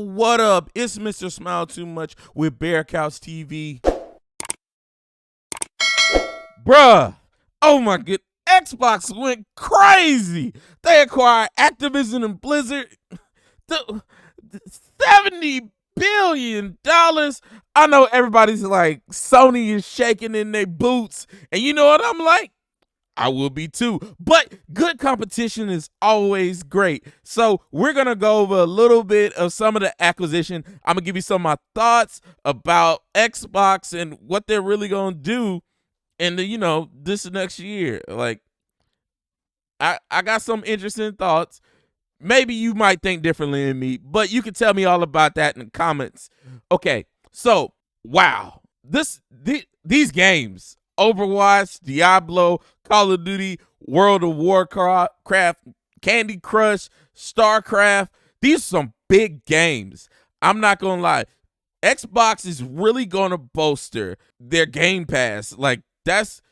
what up? It's Mr. Smile Too Much with Bear Couch TV. Bruh, oh my good, Xbox went crazy. They acquired Activision and Blizzard. $70 billion. I know everybody's like, Sony is shaking in their boots. And you know what I'm like? I will be too. But good competition is always great. So we're going to go over a little bit of some of the acquisition. I'm going to give you some of my thoughts about Xbox and what they're really going to do in the, this next year. Like, I got some interesting thoughts. Maybe you might think differently than me, but you can tell me all about that in the comments. Okay, so, wow. These games, Overwatch, Diablo, Call of Duty, World of Warcraft, Candy Crush, StarCraft, these are some big games. I'm not going to lie. Xbox is really going to bolster their Game Pass. Like, that's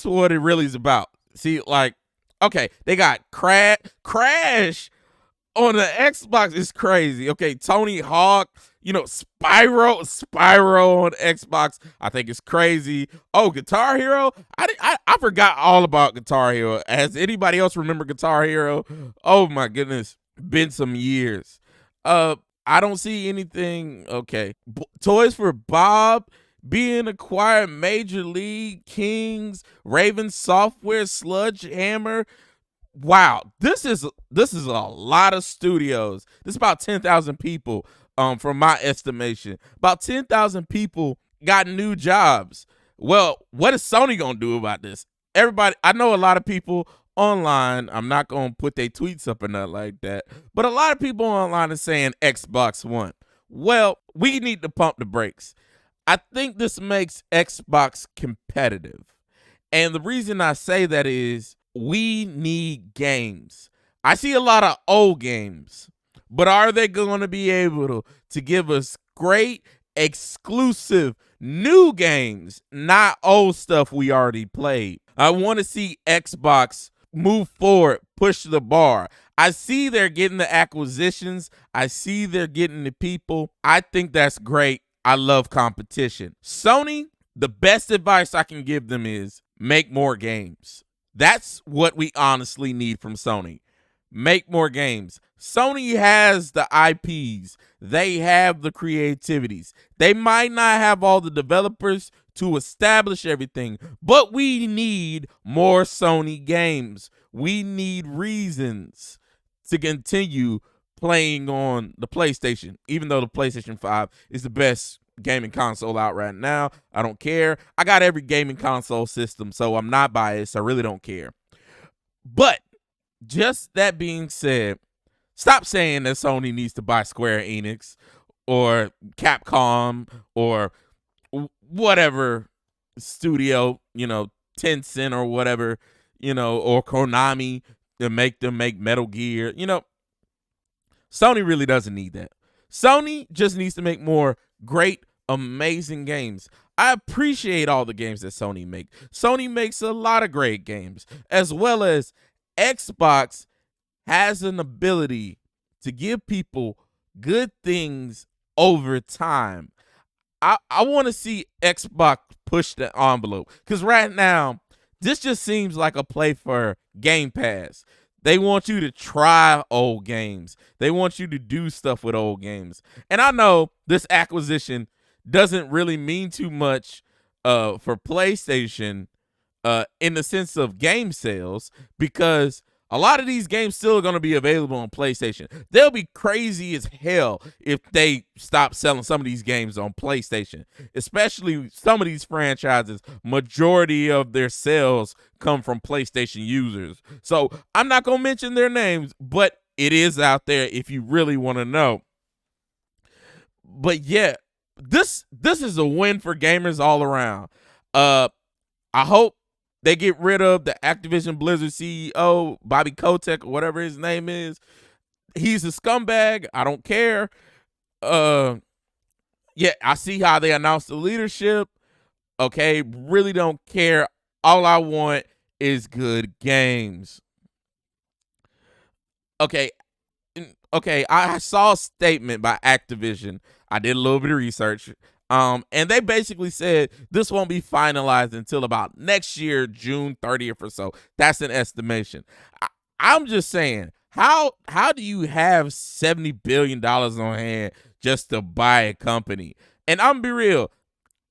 what it really is about. See, like, okay, they got Crash on the Xbox is crazy. Okay, Tony Hawk, Spyro on Xbox, I think it's crazy. Oh, Guitar Hero, I forgot all about Guitar Hero. Has anybody else remember Guitar Hero? Oh my goodness, been some years. I don't see anything. Okay, Toys for Bob being acquired, Major League, Kings, Raven Software, Sledgehammer. Wow, this is a lot of studios. This is about 10,000 people, from my estimation. About 10,000 people got new jobs. Well, what is Sony gonna do about this? Everybody, I know a lot of people online. I'm not gonna put their tweets up or nothing like that, but a lot of people online are saying Xbox One. Well, we need to pump the brakes. I think this makes Xbox competitive. And the reason I say that is we need games. I see a lot of old games, but are they going to be able to give us great, exclusive, new games, not old stuff we already played? I want to see Xbox move forward, push the bar. I see they're getting the acquisitions. I see they're getting the people. I think that's great. I love competition. Sony, the best advice I can give them is make more games. That's what we honestly need from Sony. Make more games. Sony has the IPs. They have the creativities. They might not have all the developers to establish everything, but we need more Sony games. We need reasons to continue playing on the PlayStation, even though the PlayStation 5 is the best gaming console out right now. I don't care. I got every gaming console system, so I'm not biased. I really don't care. But just that being said, stop saying that Sony needs to buy Square Enix or Capcom or whatever studio, Tencent or whatever, or Konami to make them make Metal Gear. Sony really doesn't need that. Sony just needs to make more great, amazing games. I appreciate all the games that Sony make. Sony makes a lot of great games, as well as Xbox has an ability to give people good things over time. I want to see Xbox push the envelope, because right now, this just seems like a play for Game Pass. They want you to try old games. They want you to do stuff with old games. And I know this acquisition doesn't really mean too much for PlayStation in the sense of game sales, because a lot of these games still are going to be available on PlayStation. They'll be crazy as hell if they stop selling some of these games on PlayStation, especially some of these franchises. Majority of their sales come from PlayStation users. So I'm not going to mention their names, but it is out there if you really want to know. But yeah, this is a win for gamers all around. I hope they get rid of the Activision Blizzard CEO, Bobby Kotick, or whatever his name is. He's a scumbag. I don't care. Yeah, I see how they announced the leadership. Okay, really don't care. All I want is good games. Okay, okay, I saw a statement by Activision. I did a little bit of research. And they basically said this won't be finalized until about next year, June 30th or so. That's an estimation. I'm just saying, how do you have $70 billion on hand just to buy a company? And I'm be real,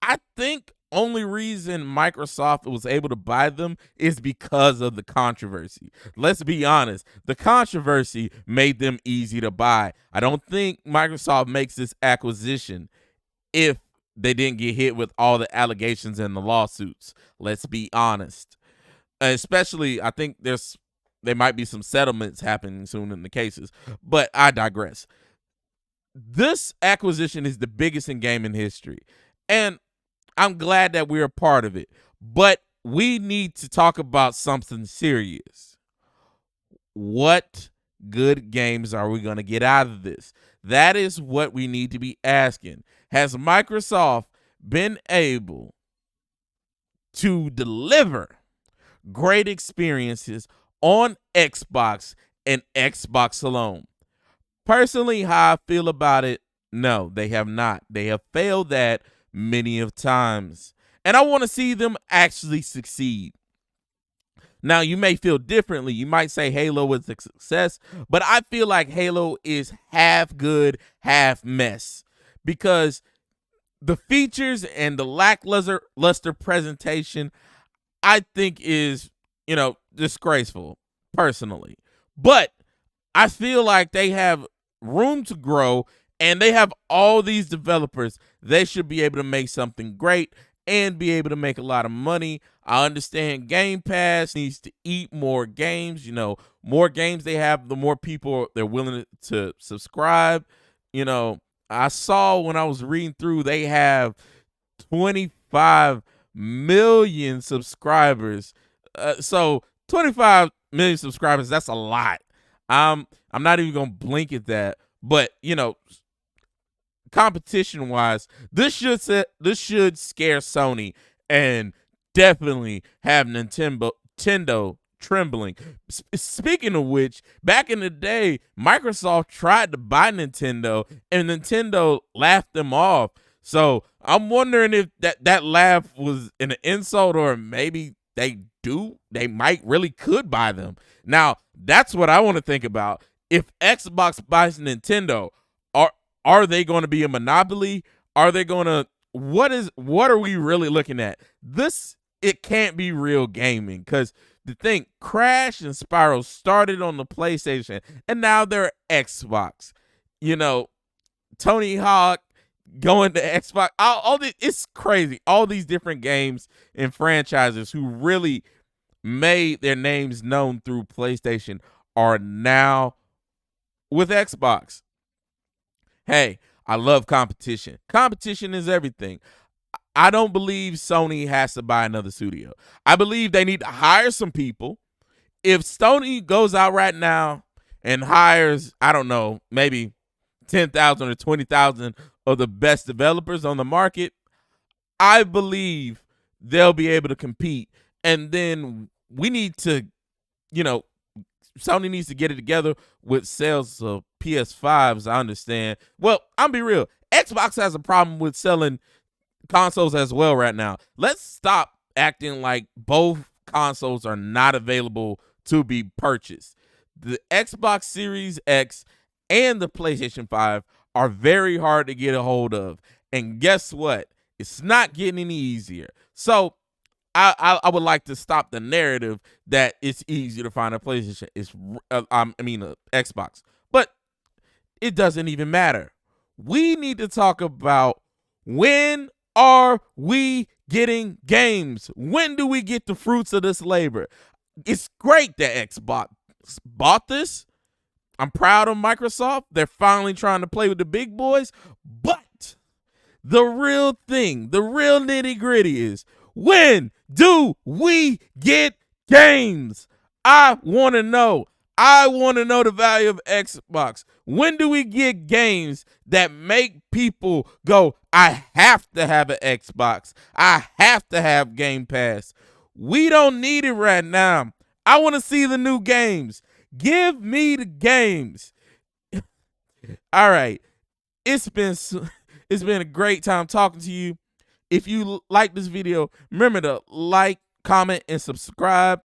I think only reason Microsoft was able to buy them is because of the controversy. Let's be honest. The controversy made them easy to buy. I don't think Microsoft makes this acquisition if they didn't get hit with all the allegations and the lawsuits. Let's be honest. Especially, I think there might be some settlements happening soon in the cases, but I digress. This acquisition is the biggest in gaming history, and I'm glad that we're a part of it, but we need to talk about something serious. What good games are we going to get out of this? That is what we need to be asking. Has Microsoft been able to deliver great experiences on Xbox and Xbox alone? Personally, how I feel about it, no, they have not. They have failed that many of times. And I want to see them actually succeed. Now, you may feel differently. You might say Halo was a success, but I feel like Halo is half good, half mess. Because the features and the lackluster presentation, I think is, disgraceful, personally. But I feel like they have room to grow, and they have all these developers. They should be able to make something great and be able to make a lot of money. I understand Game Pass needs to eat more games. More games they have, the more people they're willing to subscribe. I saw when I was reading through, they have 25 million subscribers. So 25 million subscribers, that's a lot. I'm not even gonna blink at that, but competition wise, this should scare Sony and definitely have Nintendo trembling. Speaking of which, back in the day, Microsoft tried to buy Nintendo and Nintendo laughed them off. So I'm wondering if that laugh was an insult, or maybe they might really could buy them. Now, that's what I want to think about. If Xbox buys Nintendo, are they going to be a monopoly? Are they going to what are we really looking at? It can't be real gaming, because the thing, Crash and Spyro started on the PlayStation and now they're Xbox. Tony Hawk going to Xbox. It's crazy. All these different games and franchises who really made their names known through PlayStation are now with Xbox. Hey, I love competition. Competition is everything. I don't believe Sony has to buy another studio. I believe they need to hire some people. If Sony goes out right now and hires, I don't know, maybe 10,000 or 20,000 of the best developers on the market, I believe they'll be able to compete. And then we need to, Sony needs to get it together with sales of PS5s, I understand. Well, I'm be real. Xbox has a problem with selling consoles as well right now. Let's stop acting like both consoles are not available to be purchased. The Xbox Series X and the PlayStation 5 are very hard to get a hold of. And guess what? It's not getting any easier. So I would like to stop the narrative that it's easy to find a PlayStation. Xbox. But it doesn't even matter. We need to talk about, when are we getting games? When do we get the fruits of this labor? It's great that Xbox bought this. I'm proud of Microsoft. They're finally trying to play with the big boys. But the real thing, the real nitty gritty is, when do we get games? I want to know. I want to know the value of Xbox. When do we get games that make people go, I have to have an Xbox. I have to have Game Pass. We don't need it right now. I want to see the new games. Give me the games. All right. It's been a great time talking to you. If you like this video, remember to like, comment, and subscribe.